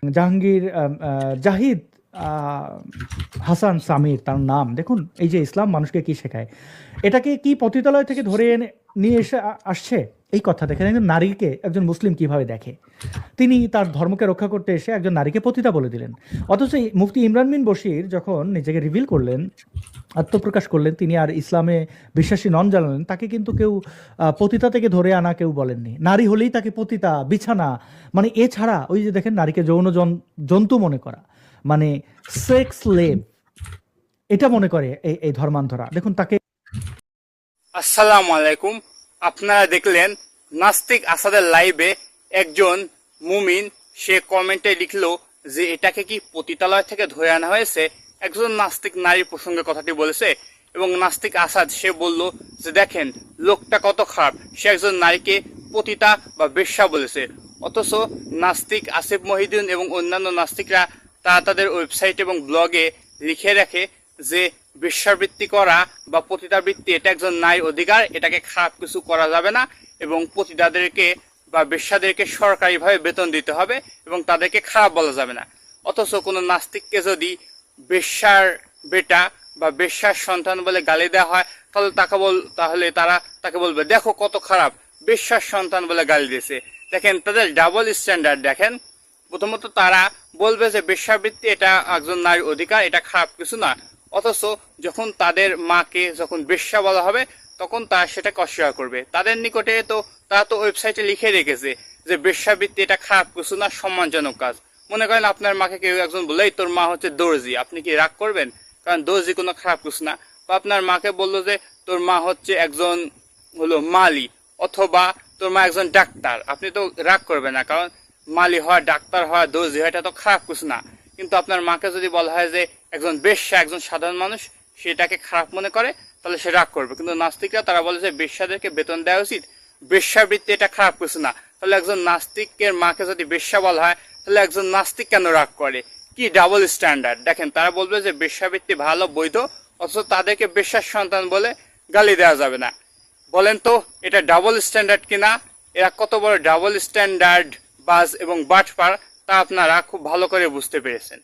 জাহাঙ্গীর জাহিদ আহ, হাসান সামির তার নাম। দেখুন এই যে ইসলাম মানুষকে কি শেখায়, এটাকে কি পতিতালয় থেকে ধরে এনে নিয়ে এসে আসছে। এই কথা দেখেন একজন নারীকে একজন মুসলিম কিভাবে দেখে। তিনি তার ধর্মকে রক্ষা করতে এসে একজন নারীকে পতিতা বলে দিলেন। অথচ এই মুফতি ইমরান বিন বশির যখন নিজেকে রিভিল করলেন, আত্মপ্রকাশ করলেন, তিনি আর ইসলামে বিশ্বাসী নন জানালেন, তাকে কিন্তু কেউ পতিতা থেকে ধরে আনা কেউ বলেননি। নারী হলেই তাকে পতিতা, বিছানা, মানে এছাড়া ওই যে দেখেন নারীকে যৌন জন্তু মনে করা, মানে সেক্স লেভ, এটা মনে করে এই এই ধর্মান্ধরা। দেখুন তাকে। আসসালামু আলাইকুম। আপনারা দেখলেন নাস্তিক আসাদের লাইভে একজন মুমিন সে কমেন্টে লিখলো যে এটাকে কি পতিতালয় থেকে ধরে আনা হয়েছে। একজন নাস্তিক নারীর প্রসঙ্গে কথাটি বলেছে এবং নাস্তিক আসাদ সে বলল যে দেখেন লোকটা কত খারাপ, সে একজন নারীকে পতিতা বা বেশ্যা বলেছে। অথচ নাস্তিক আসিফ মহিউদ্দিন এবং অন্যান্য নাস্তিকরা তারা তাদের ওয়েবসাইট এবং ব্লগে লিখে রাখে যে বেশ্যাবৃত্তি করা বা পতিতাবৃত্তি এটা একজন নারীর অধিকার, এটাকে খারাপ কিছু করা যাবে না এবং পতিতাদেরকে বা বেশ্যাদেরকে সরকারিভাবে বেতন দিতে হবে এবং তাদেরকে খারাপ বলা যাবে না। অথচ কোনো নাস্তিককে যদি বেশ্যার বেটা বা বেশ্যার সন্তান বলে গালি দেওয়া হয় তাহলে তারা তাকে বলবে দেখো কত খারাপ, বেশ্যার সন্তান বলে গালি দিয়েছে। দেখেন তাদের ডাবল স্ট্যান্ডার্ড দেখেন। প্রথমত তারা বলবে যে বেশ্যাবৃত্তি এটা একজন নারীর অধিকার, এটা খারাপ কিছু না। অথচ যখন তাদের মাকে যখন বেশ্যা বলা হবে তখন তারা সেটাকে অস্বীকার করবে। তাদের নিকটে তো তারা তো ওয়েবসাইটে লিখে রেখেছে যে বেশ্যাবৃত্তি এটা খারাপ কিছু না, সম্মানজনক কাজ। মনে করেন আপনার মাকে কেউ একজন বললেই তোর মা হচ্ছে দর্জি, আপনি কি রাগ করবেন? কারণ দর্জি কোনো খারাপ কিছু না। বা আপনার মাকে বললো যে তোর মা হচ্ছে একজন হলো মালি, অথবা তোর মা একজন ডাক্তার, আপনি তো রাগ করবেন না, কারণ মালি হওয়া, ডাক্তার হওয়া, দর্জি হওয়া এটা তো খারাপ কিছু না। কিন্তু আপনার মাকে যদি বলা হয় যে একজন বেশ্যা, একজন সাধারণ মানুষ, সেটাকে খারাপ মনে করে, তাহলে সে রাগ করবে। কিন্তু নাস্তিকরা তারা বলে যে বেশ্যাদেরকে বেতন দেওয়া উচিত, বেশ্যাবৃত্তি এটা খারাপ কিছু না। তাহলে একজন নাস্তিকের মাকে যদি বেশ্যা বলা হয় তাহলে একজন নাস্তিক কেন রাগ করে? কি ডাবল স্ট্যান্ডার্ড দেখেন। তারা বলবে যে বেশ্যাবৃত্তি ভালো, বৈধ, অথচ তাদেরকে বেশ্যার সন্তান বলে গালি দেওয়া যাবে না। বলেন তো এটা ডাবল স্ট্যান্ডার্ড কিনা? এরা কত বড় ডাবল স্ট্যান্ডার্ড বাজ এবং বাটপার তা আপনারা খুব ভালো করে বুঝতে পেরেছেন।